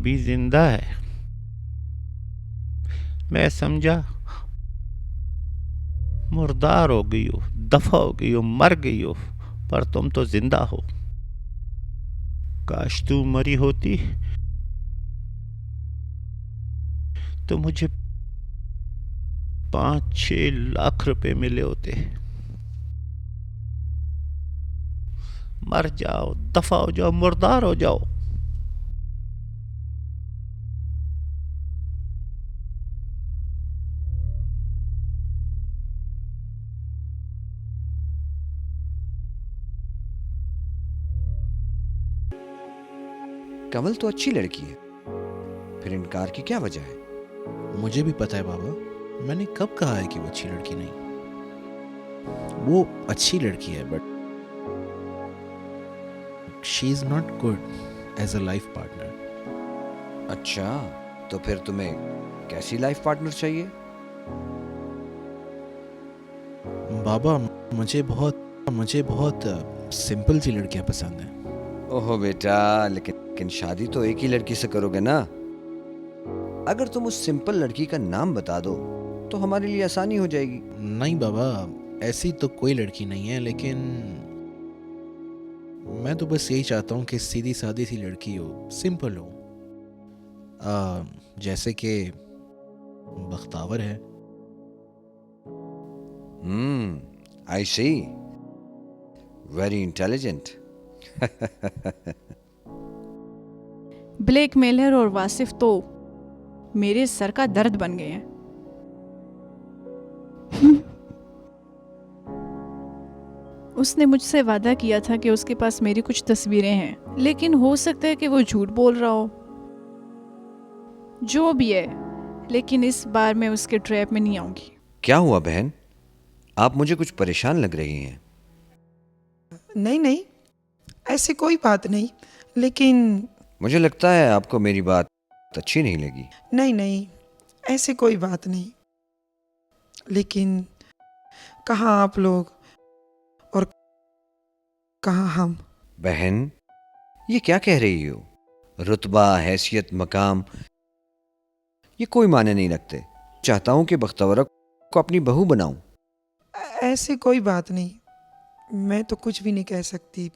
अभी जिंदा है। मैं समझा मुर्दार हो गई हो, दफा हो गई हो, मर गई हो, पर तुम तो जिंदा हो। काश तू मरी होती तो मुझे 5-6 लाख रुपए मिले होते। मर जाओ, दफा हो जाओ, मुर्दार हो जाओ। कमल तो अच्छी लड़की है, फिर इनकार की क्या वजह है? मुझे भी पता है बाबा। मैंने कब कहा है कि वो अच्छी लड़की नहीं? वो अच्छी लड़की है, but she is not good as a life partner. अच्छा, तो फिर तुम्हें कैसी लाइफ पार्टनर चाहिए? बाबा, मुझे बहुत सिंपल सी लड़कियां पसंद हैं। ओहो बेटा, लेकिन शादी तो एक ही लड़की से करोगे ना। अगर तुम उस सिंपल लड़की का नाम बता दो तो हमारे लिए आसानी हो जाएगी। नहीं बाबा, ऐसी तो कोई लड़की नहीं है, लेकिन मैं तो बस यही चाहता हूँ कि सीधी सादी सी लड़की हो, सिंपल हो, जैसे कि बख्तावर है। आई सी, वेरी इंटेलिजेंट। ब्लैकमेलर और वासिफ तो मेरे सर का दर्द बन गए हैं। उसने मुझसे वादा किया था कि उसके पास मेरी कुछ तस्वीरें हैं, लेकिन हो सकता है कि वो झूठ बोल रहा हो। जो भी है, लेकिन इस बार मैं उसके ट्रैप में नहीं आऊंगी। क्या हुआ बहन, आप मुझे कुछ परेशान लग रही हैं। नहीं नहीं, ऐसी कोई बात नहीं, लेकिन मुझे लगता है आपको मेरी बात अच्छी नहीं लगी। नहीं नहीं, ऐसी कोई बात नहीं, लेकिन कहाँ आप लोग और कहाँ हम? बहन, ये क्या कह रही हो? रुतबा, हैसियत, मकाम, ये कोई मायने नहीं रखते। चाहता हूं कि बख्तवरा को अपनी बहू बनाऊं। ऐसी कोई बात नहीं, मैं तो कुछ भी नहीं कह सकती।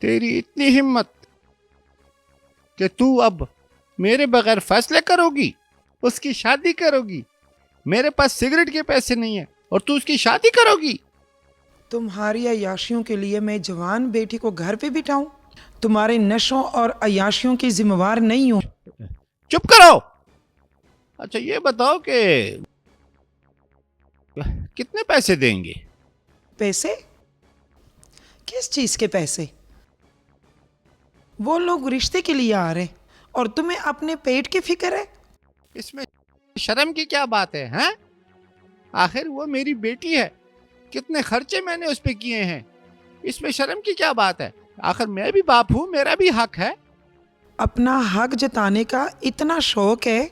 तेरी इतनी हिम्मत कि तू अब मेरे बगैर फैसले करोगी, उसकी शादी करोगी। मेरे पास सिगरेट के पैसे नहीं है और तू उसकी शादी करोगी। तुम्हारी अय्याशियों के लिए मैं जवान बेटी को घर पे बिठाऊं? तुम्हारे नशों और अय्याशियों की जिम्मेवार नहीं हूं। चुप करो। अच्छा ये बताओ कि कितने पैसे देंगे? पैसे? किस चीज के पैसे? वो लोग रिश्ते के लिए आ रहे और तुम्हें अपने पेट की फिक्र है? इसमें शर्म की क्या बात है, हैं? आखिर वो मेरी बेटी है, कितने खर्चे मैंने उस पे किए हैं। इसमें शर्म की क्या बात है? आखिर मैं भी बाप हूं, मेरा भी हक है। अपना हक जताने का इतना शौक है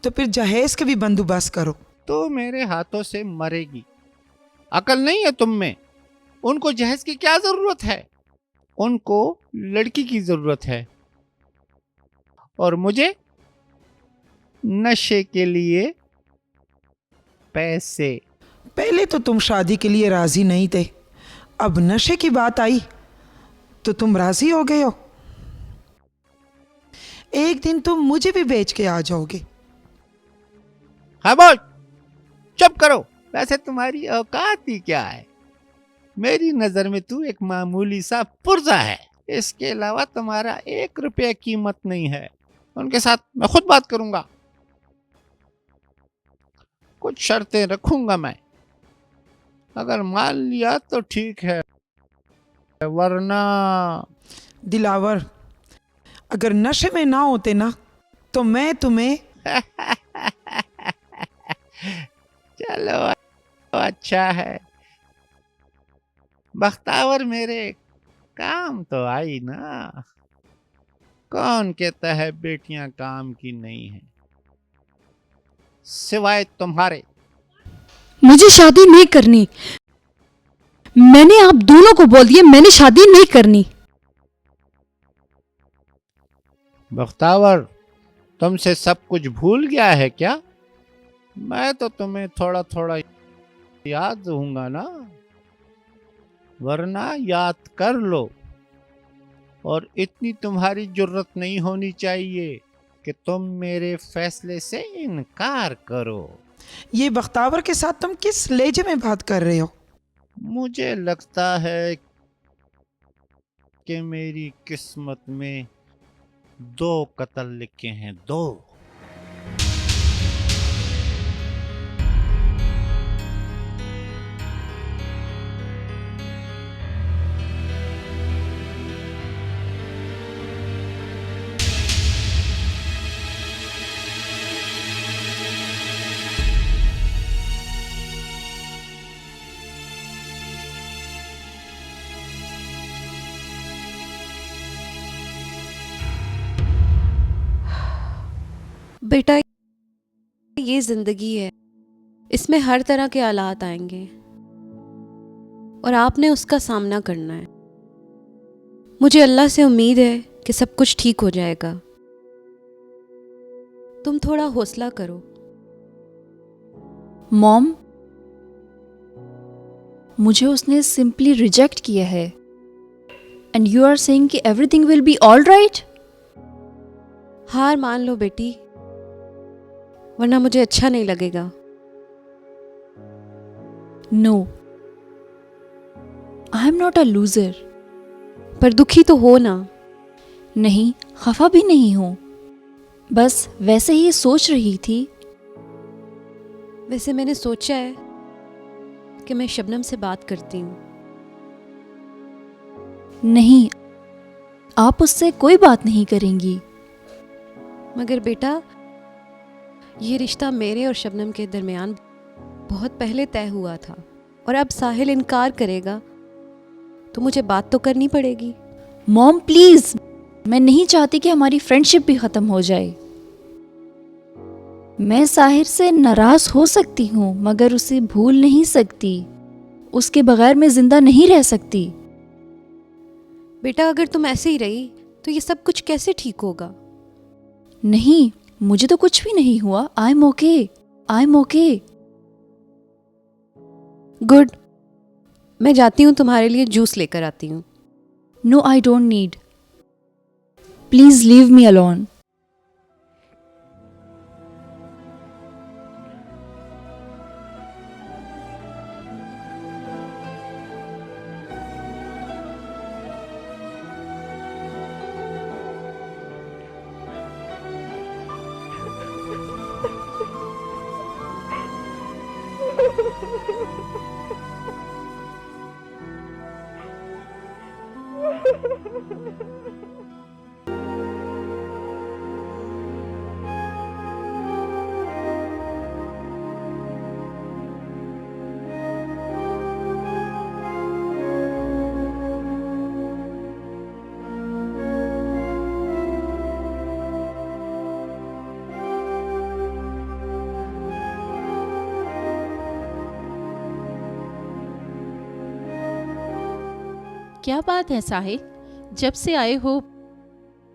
तो फिर जहेज के भी बंदोबस्त करो। तो मेरे हाथों से मरेगी। अकल नहीं है तुम में। उनको जहेज की क्या जरूरत है? उनको लड़की की जरूरत है और मुझे नशे के लिए पैसे। पहले तो तुम शादी के लिए राजी नहीं थे, अब नशे की बात आई तो तुम राजी हो गए हो। एक दिन तुम मुझे भी बेच के आ जाओगे। हाँ बोल, चुप करो। वैसे तुम्हारी औकात ही क्या है? मेरी नजर में तू एक मामूली सा पुर्जा है। इसके अलावा तुम्हारा 1 रुपया कीमत नहीं है। उनके साथ मैं खुद बात करूंगा। कुछ शर्तें रखूंगा मैं। अगर मान लिया तो ठीक है, वरना दिलावर, अगर नशे में ना होते ना तो मैं तुम्हें चलो अच्छा है। बख्तावर मेरे काम तो आई ना। कौन कहता है बेटियां काम की नहीं है, सिवाय तुम्हारे। मुझे शादी नहीं करनी। मैंने आप दोनों को बोल दिया मैंने शादी नहीं करनी। बख्तावर, तुमसे सब कुछ भूल गया है क्या? मैं तो तुम्हें थोड़ा थोड़ा याद दूंगा ना, वरना याद कर लो। और इतनी तुम्हारी जरूरत नहीं होनी चाहिए कि तुम मेरे फैसले से इनकार करो। ये बख्तावर के साथ तुम किस लहजे में बात कर रहे हो? मुझे लगता है कि मेरी किस्मत में 2 कत्ल लिखे हैं, 2। बेटा, ये जिंदगी है, इसमें हर तरह के हालात आएंगे और आपने उसका सामना करना है। मुझे अल्लाह से उम्मीद है कि सब कुछ ठीक हो जाएगा। तुम थोड़ा हौसला करो। मॉम, मुझे उसने सिंपली रिजेक्ट किया है एंड यू आर सेइंग कि everything will be all right. हार मान लो बेटी, वरना मुझे अच्छा नहीं लगेगा। No, I am not a loser. पर दुखी तो हो ना। नहीं, खफा भी नहीं हूं, बस वैसे ही सोच रही थी। वैसे मैंने सोचा है कि मैं शबनम से बात करती हूँ। नहीं, आप उससे कोई बात नहीं करेंगी। मगर बेटा, ये रिश्ता मेरे और शबनम के दरमियान बहुत पहले तय हुआ था और अब साहिल इनकार करेगा तो मुझे बात तो करनी पड़ेगी। मॉम प्लीज, मैं नहीं चाहती कि हमारी फ्रेंडशिप भी खत्म हो जाए। मैं साहिर से नाराज हो सकती हूँ मगर उसे भूल नहीं सकती। उसके बगैर मैं जिंदा नहीं रह सकती। बेटा, अगर तुम ऐसे ही रही तो ये सब कुछ कैसे ठीक होगा? नहीं, मुझे तो कुछ भी नहीं हुआ। I am okay, I am okay. Good, मैं जाती हूँ, तुम्हारे लिए जूस लेकर आती हूँ। No, I don't need. Please leave me alone. क्या बात है साहिल, जब से आए हो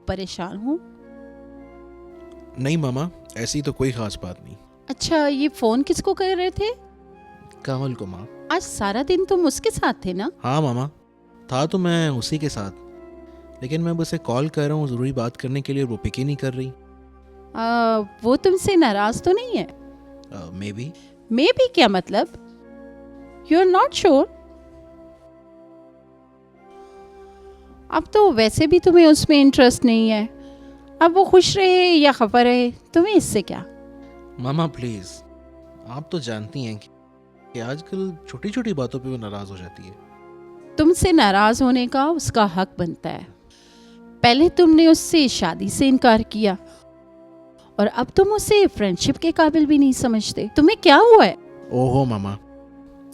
परेशान हो? नहीं मामा, ऐसी तो कोई खास बात नहीं। अच्छा, ये फोन किसको कर रहे थे? कमल को माँ। आज सारा दिन तुम उसके साथ थे ना? हाँ मामा, था तो मैं उसी के साथ, लेकिन मैं अब उसे कॉल कर रहा हूँ ज़रूरी बात करने के लिए, वो पिक ही नहीं कर रही। वो तुमसे नाराज तो नहीं है? May be. मे बी क्या मतलब? You are not sure? अब तो वैसे भी तुम्हें उसमें इंटरेस्ट नहीं है। अब वो खुश रहे या खफा रहे, तुम्हें इससे क्या? मामा प्लीज़, आप तो जानती हैं कि आजकल छोटी छोटी बातों पे वो नाराज़ हो जाती है। तुमसे नाराज होने का उसका हक बनता है। पहले तुमने उससे शादी से इनकार किया और अब तुम उसे फ्रेंडशिप के काबिल भी नहीं समझते। तुम्हें क्या हुआ है? ओहो मामा,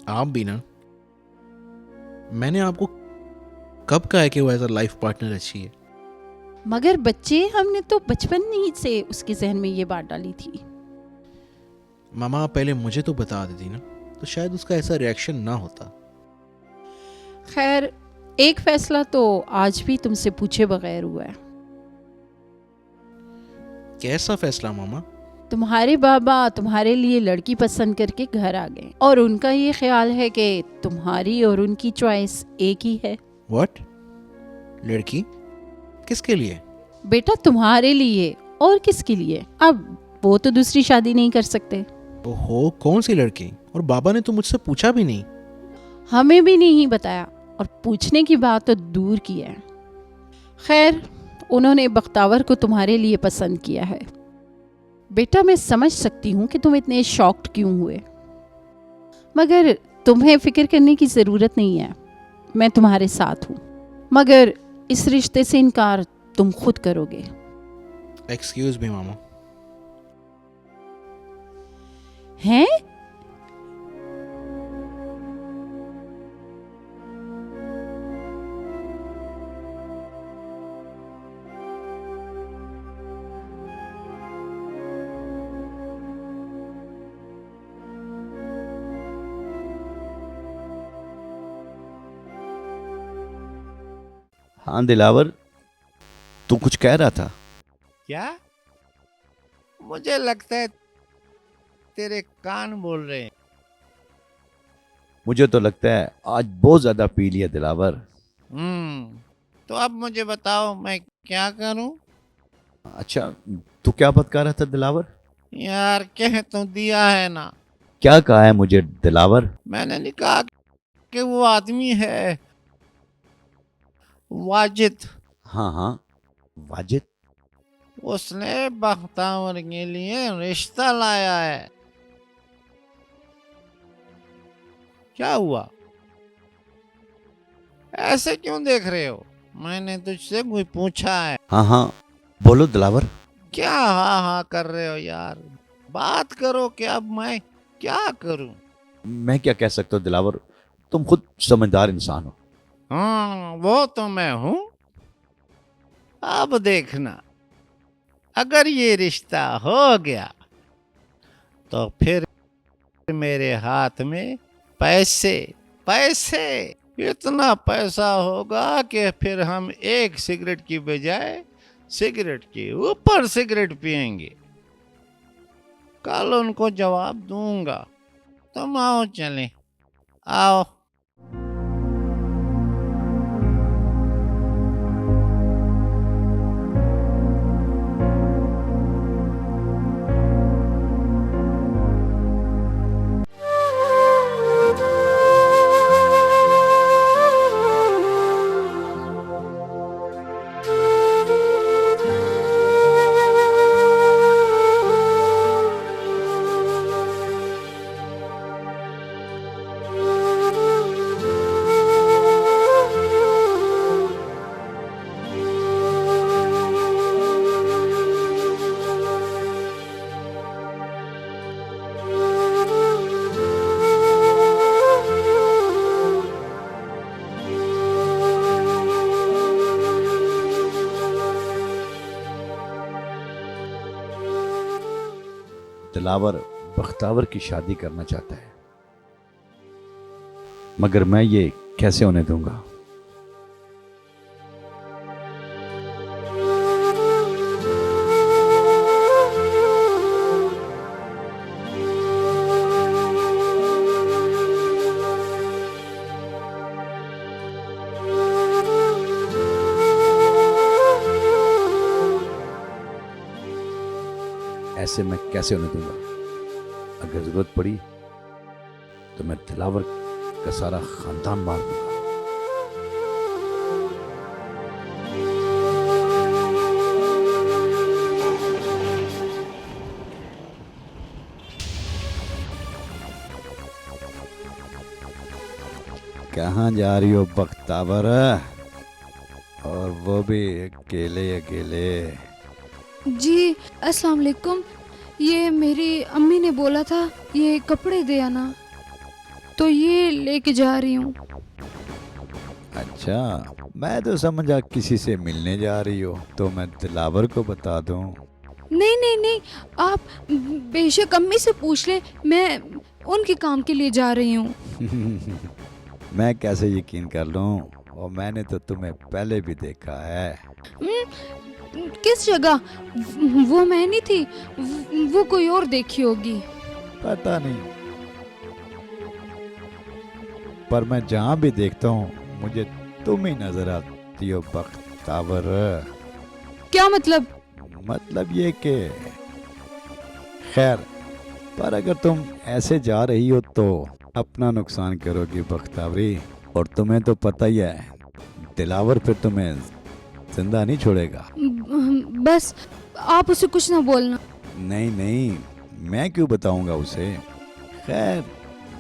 आप भी ना। मैंने आपको कब कहा है कि वो एज अ लाइफ पार्टनर अच्छी है? मगर बच्चे, हमने तो बचपन ही से उसके जहन में ये बात डाली थी। मामा आप पहले मुझे तो बता देती ना, तो शायद उसका ऐसा रिएक्शन ना होता। खैर, एक फैसला तो आज भी तुमसे पूछे बगैर हुआ है। कैसा फैसला मामा? तुम्हारे बाबा तुम्हारे लिए लड़की पसंद करके घर आ गए और उनका ये ख्याल है कि तुम्हारी और उनकी चॉइस एक ही है। व्हाट? लड़की किसके लिए? बेटा, तुम्हारे लिए और किसके लिए? अब वो तो दूसरी शादी नहीं कर सकते। ओहो, कौन सी लड़की? और बाबा ने तो मुझसे पूछा भी नहीं। हमें भी नहीं बताया और पूछने की बात तो दूर की है। खैर, उन्होंने बख्तावर को तुम्हारे लिए पसंद किया है। बेटा, मैं समझ सकती हूँ कि तुम इतने शॉक्ड क्यों हुए, मगर तुम्हें फिक्र करने की ज़रूरत नहीं है। मैं तुम्हारे साथ हूँ, मगर इस रिश्ते से इनकार तुम खुद करोगे। एक्सक्यूज मी मामा। हैं? हाँ दिलावर, तू कुछ कह रहा था। क्या? मुझे लगता है तेरे कान बोल रहे हैं। मुझे तो लगता है आज बहुत ज्यादा पी लिया दिलावर। तो अब मुझे बताओ मैं क्या करूं? अच्छा, तू क्या बता रहा था दिलावर? यार, कह तो दिया है ना। क्या कहा है मुझे दिलावर? मैंने नहीं कहा कि वो आदमी है वाजिद। हाँ हाँ, वाजिद। उसने बख्तावर के लिए रिश्ता लाया है। क्या हुआ? ऐसे क्यों देख रहे हो? मैंने तुझसे कोई पूछा है? हाँ हाँ, बोलो दिलावर। क्या हाँ हाँ कर रहे हो यार? बात करो कि अब मैं क्या करूं? मैं क्या कह सकता हूँ दिलावर, तुम खुद समझदार इंसान हो। हाँ, वो तो मैं हूं। अब देखना, अगर ये रिश्ता हो गया तो फिर मेरे हाथ में पैसे पैसे इतना पैसा होगा कि फिर हम एक सिगरेट की बजाय सिगरेट के ऊपर सिगरेट पिएंगे। कल उनको जवाब दूंगा। तुम आओ, चलें। आओ। दिलावर बख्तावर की शादी करना चाहता है, मगर मैं ये कैसे होने दूंगा? ऐसे मैं कैसे होने दूंगा? अगर जरूरत पड़ी तो मैं दिलावर का सारा खानदान मार दूंगा। कहाँ जा रही हो बख्तावर, और वो भी अकेले अकेले? जी अस्सलाम वालेकुम। ये मेरी अम्मी ने बोला था ये कपड़े दे आना, तो ये लेके जा रही हूँ। अच्छा, मैं तो समझा किसी से मिलने जा रही हो, तो मैं दिलावर को बता दूं। नहीं नहीं नहीं, आप बेशक अम्मी से पूछ ले, उनके काम के लिए जा रही हूँ। मैं कैसे यकीन कर लूं? और मैंने तो तुम्हें पहले भी देखा है। किस जगह? वो मैं नहीं थी, वो कोई और देखी होगी। पता नहीं, पर मैं जहां भी देखता हूँ मुझे तुम ही नजर आती हो बख्तावर। क्या मतलब? मतलब ये कि खैर, पर अगर तुम ऐसे जा रही हो तो अपना नुकसान करोगी बख्तावरी। और तुम्हें तो पता ही है, दिलावर फिर तुम्हें जिंदा नहीं छोड़ेगा। बस आप उसे कुछ ना बोलना। नहीं नहीं, मैं क्यों बताऊंगा उसे। खैर,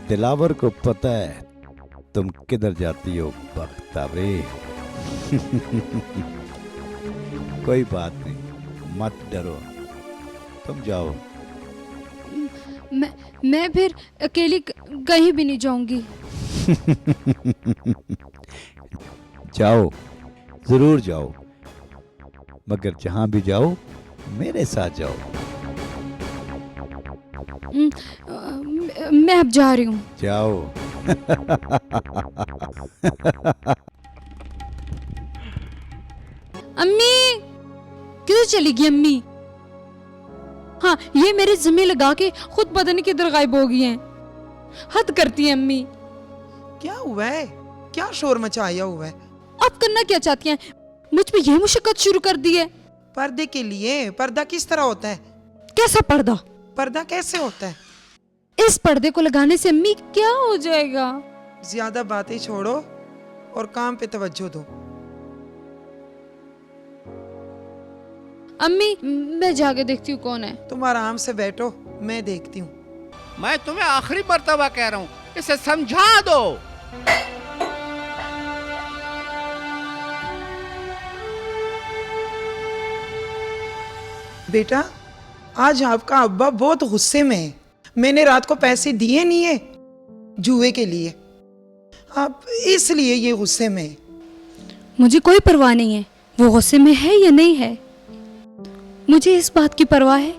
दिलावर को पता है तुम किधर जाती हो बख्तावरी। कोई बात नहीं, मत डरो, तुम जाओ। मैं फिर अकेली कहीं भी नहीं जाऊंगी। जाओ, जरूर जाओ, मगर जहां भी जाओ मेरे साथ जाओ। मैं अब जा रही हूँ। जाओ। अम्मी, किधर चली गई अम्मी? हाँ, ये मेरे जिम्मे लगा के खुद पता नहीं किधर गायब हो गई हैं। हद करती है अम्मी। क्या हुआ है? क्या शोर मचाया हुआ है? आप करना क्या चाहती हैं? मुझ पे ये मुशक्कत शुरू कर दी है। पर्दे के लिए? पर्दा किस तरह होता है? कैसा पर्दा? पर्दा कैसे होता है? इस पर्दे को लगाने से अम्मी क्या हो जाएगा? ज्यादा बातें छोड़ो और काम पे तवज्जो दो। अम्मी, मैं जाके देखती हूँ कौन है। तुम आराम से बैठो, मैं देखती हूँ। मैं तुम्हें आखिरी मर्तबा कह रहा हूँ, इसे समझा दो। बेटा, आज आपका अब्बा बहुत गुस्से में है। मैंने रात को पैसे दिए नहीं है जुए के लिए, आप इसलिए ये गुस्से में है। मुझे कोई परवाह नहीं है वो गुस्से में है या नहीं है। मुझे इस बात की परवाह है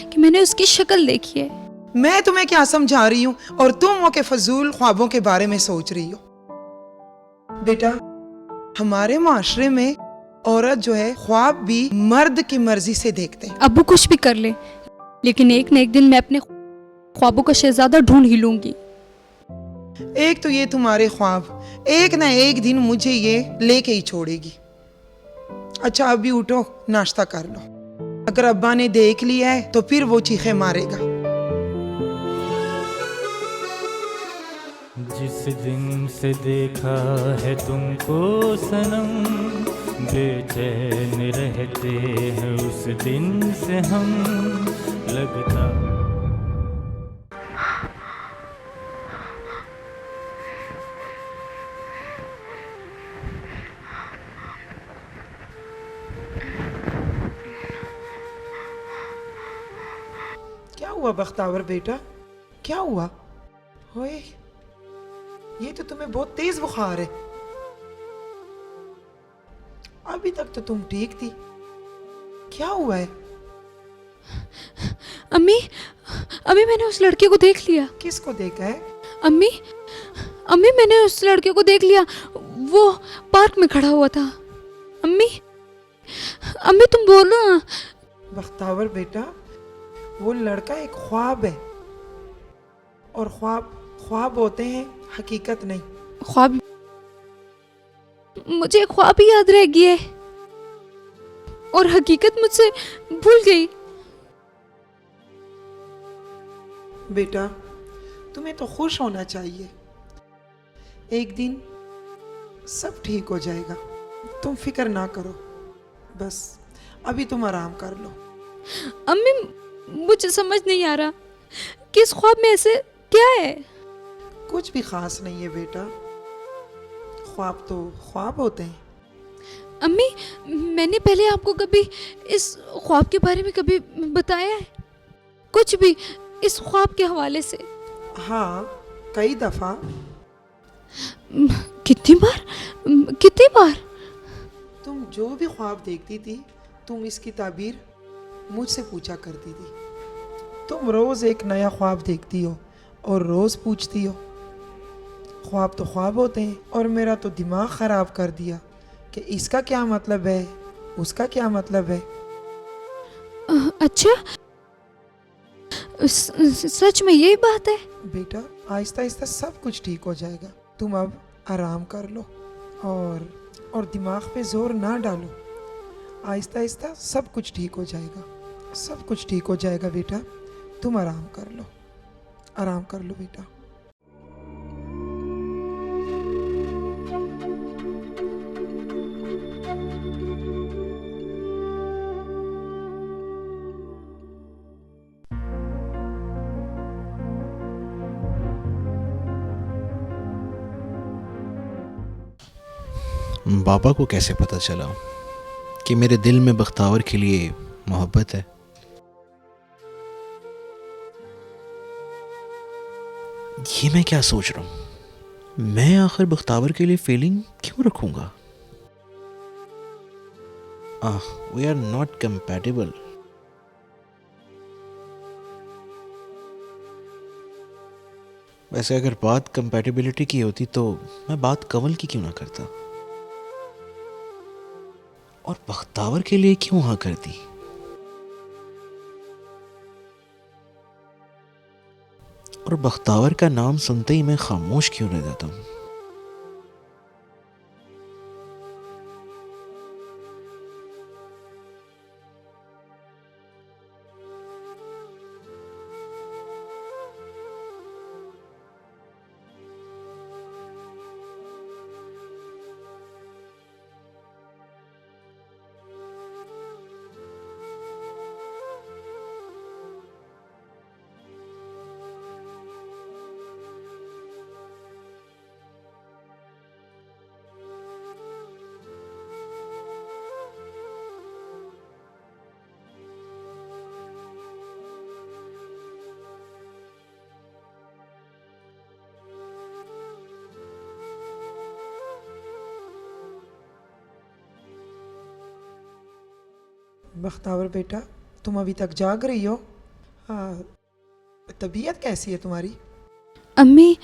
कि मैंने उसकी शक्ल देखी है। मैं तुम्हें क्या समझा रही हूँ और तुम वो के फजूल ख्वाबों के बारे में सोच रही हो। बेटा, हमारे माशरे में औरत जो है ख्वाब भी मर्द की मर्जी से देखते हैं। अब्बू कुछ भी कर ले, लेकिन एक न एक दिन मैं अपने ख्वाबों का शहजादा ढूंढ ही लूंगी। एक तो ये तुम्हारे ख्वाब एक ना एक दिन मुझे ये लेके ही छोड़ेगी। अच्छा, अभी उठो, नाश्ता कर लो। अगर अब्बा ने देख लिया है तो फिर वो चीखे मारेगा। जिस दिन से देखा है तुमको सनम, बेचैन रहते हैं उस दिन से हम। लगता क्या हुआ बख्तावर बेटा, क्या हुआ? ओए, ये तो तुम्हें बहुत तेज बुखार है। अभी तक तो तुम ठीक थी, क्या हुआ है? अम्मी, अम्मी मैंने उस लड़के को देख लिया। किसको देखा है? अम्मी, अम्मी मैंने उस लड़के को देख लिया, वो पार्क में खड़ा हुआ था। अम्मी, अम्मी तुम बोलो ना। बख्तावर बेटा, वो लड़का एक ख्वाब है और ख्वाब ख्वाब होते हैं, हकीकत नहीं। ख्वाब? मुझे ख्वाब ही याद रह गई है और हकीकत मुझसे भूल गई। बेटा, तुम्हें तो खुश होना चाहिए। एक दिन सब ठीक हो जाएगा, तुम फिक्र ना करो। बस अभी तुम आराम कर लो। अम्मी, मुझे समझ नहीं आ रहा कि इस ख्वाब में ऐसे क्या है। कुछ भी खास नहीं है बेटा, ख्वाब तो ख्वाब होते हैं। अम्मी, मैंने पहले आपको कभी इस ख्वाब के बारे में कभी बताया है? कुछ भी इस ख्वाब के हवाले से? हाँ, कई दफा। कितनी बार? कितनी बार? तुम जो भी ख्वाब देखती थी, तुम इसकी ताबीर मुझसे पूछा करती थी। तुम रोज एक नया ख्वाब देखती हो और रोज़ पूछती हो। ख्वाब तो ख्वाब होते हैं, और मेरा तो दिमाग ख़राब कर दिया कि इसका क्या मतलब है, उसका क्या मतलब है। अच्छा, सच में यही बात है? बेटा आहिस्ता आहिस्ता सब कुछ ठीक हो जाएगा। तुम अब आराम कर लो और दिमाग पे जोर ना डालो। आहिस्ता आहिस्ता सब कुछ ठीक हो जाएगा, सब कुछ ठीक हो जाएगा बेटा। तुम आराम कर लो, आराम कर लो बेटा। बाबा को कैसे पता चला कि मेरे दिल में बख्तावर के लिए मोहब्बत है? ये मैं क्या सोच रहा हूँ? मैं आखिर बख्तावर के लिए फीलिंग क्यों रखूंगा? We are not compatible. वैसे अगर बात कंपैटिबिलिटी की होती तो मैं बात कमल की क्यों ना करता, और बख्तावर के लिए क्यों हाँ कर दी? और बख्तावर का नाम सुनते ही मैं खामोश क्यों रह जाता हूँ? बख्तावर बेटा, तुम अभी तक जाग रही हो? हाँ, तबीयत कैसी है तुम्हारी? अम्मी,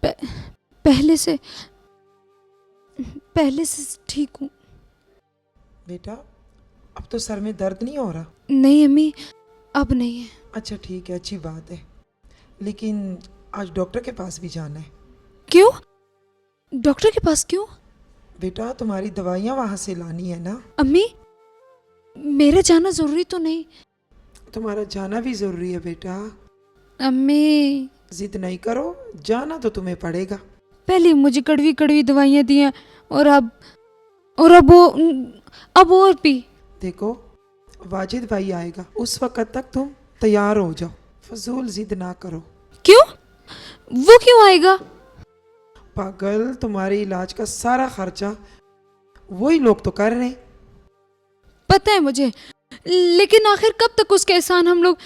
पहले से ठीक हूँ। बेटा अब तो सर में दर्द नहीं हो रहा? नहीं अम्मी, अब नहीं है। अच्छा ठीक है, अच्छी बात है, लेकिन आज डॉक्टर के पास भी जाना है। क्यों? डॉक्टर के पास क्यों? बेटा तुम्हारी दवाइयाँ वहाँ से लानी है ना। अम्मी, मेरा जाना जरूरी तो नहीं? तुम्हारा जाना भी जरूरी है बेटा। अम्मी, जिद नहीं करो, जाना तो तुम्हें पड़ेगा। पहले मुझे कड़वी कड़वी दवाइयाँ दी हैं, और अब और भी। देखो वाजिद भाई आएगा, उस वक्त तक तुम तैयार हो जाओ। फजूल जिद ना करो। क्यों? वो क्यों आएगा? पागल, तुम्हारे इलाज का सारा खर्चा वही लोग तो कर रहे हैं। पता है मुझे, लेकिन आखिर कब तक उसके एहसान हम लोग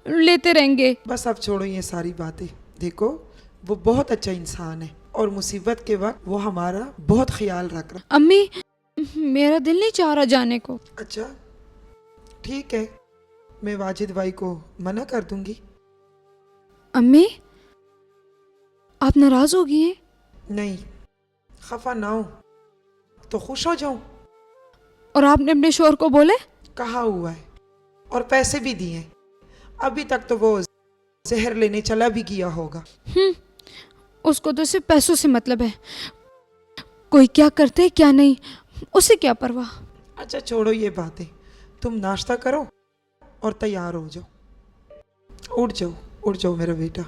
लेते रहेंगे? बस अब छोड़ो ये सारी बातें। देखो वो बहुत अच्छा इंसान है, और मुसीबत के वक्त वो हमारा बहुत ख्याल रख रहा। अम्मी, मेरा दिल नहीं चाह रहा जाने को। अच्छा ठीक है, मैं वाजिद भाई को मना कर दूंगी। अम्मी, आप नाराज हो गई हैं? नहीं, खफा ना हो तो खुश हो जाऊं। और आपने अपने शोहर को बोले? कहा हुआ है, और पैसे भी दिए। अभी तक तो वो जहर लेने चला भी गया होगा। उसको तो सिर्फ पैसों से मतलब है, कोई क्या करते क्या नहीं उसे क्या परवाह। अच्छा छोड़ो ये बातें, तुम नाश्ता करो और तैयार हो जाओ। उठ जाओ मेरा बेटा।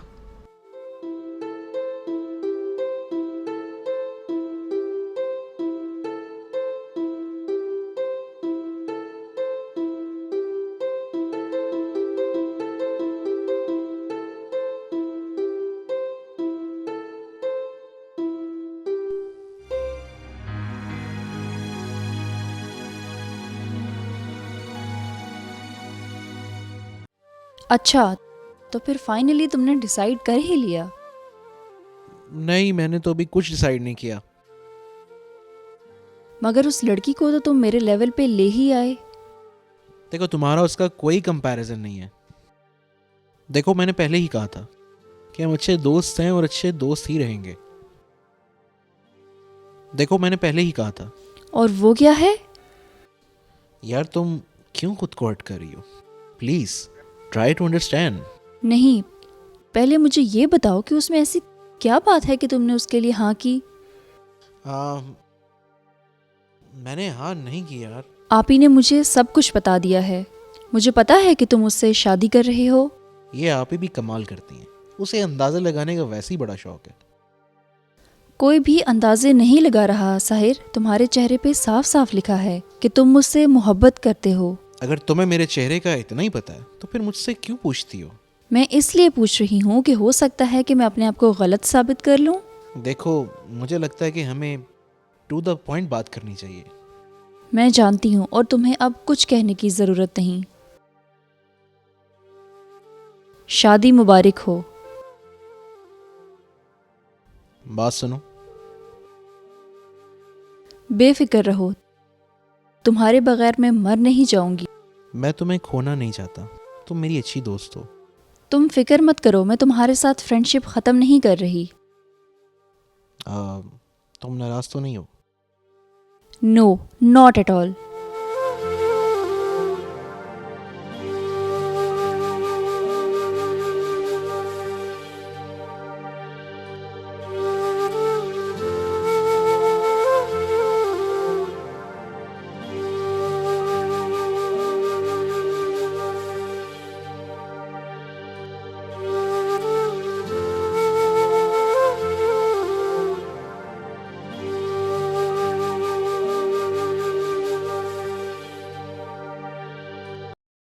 अच्छा, तो फिर फाइनली तुमने डिसाइड कर ही लिया? नहीं, मैंने तो अभी कुछ डिसाइड नहीं किया। मगर उस लड़की को तो तुम मेरे लेवल पे ले ही आए। देखो, तुम्हारा उसका कोई कंपैरिजन नहीं है। देखो, मैंने पहले ही कहा था कि हम अच्छे दोस्त हैं और अच्छे दोस्त ही रहेंगे। देखो मैंने पहले ही कहा था। और वो क्या है? यार तुम क्यों खुद को हर्ट कर रही हो? Please try to understand. नहीं, पहले मुझे ये बताओ कि उसमें ऐसी क्या बात है कि तुमने उसके लिए हाँ की? मैंने हाँ नहीं की यार। आप ही ने मुझे सब कुछ बता दिया है। मुझे पता है कि तुम उससे शादी कर रहे हो। ये आप ही भी कमाल करती हैं। उसे अंदाजा लगाने का वैसे ही बड़ा शौक है। कोई भी अंदाजे नहीं लगा रहा साहिर। तुम्हारे चेहरे पे साफ साफ लिखा है कि तुम मुझसे मोहब्बत करते हो। अगर तुम्हें मेरे चेहरे का इतना ही पता है तो फिर मुझसे क्यों पूछती हो? मैं इसलिए पूछ रही हूँ कि हो सकता है कि मैं अपने आप को गलत साबित कर लूँ। देखो मुझे लगता है कि हमें टू द पॉइंट बात करनी चाहिए। मैं जानती हूँ और तुम्हें अब कुछ कहने की जरूरत नहीं। शादी मुबारक हो। बात सुनो। बेफिक्र रहो, तुम्हारे बगैर मैं मर नहीं जाऊंगी। मैं तुम्हें खोना नहीं चाहता। तुम मेरी अच्छी दोस्त हो। तुम फिक्र मत करो, मैं तुम्हारे साथ फ्रेंडशिप खत्म नहीं कर रही। तुम नाराज तो नहीं हो? No, not at all.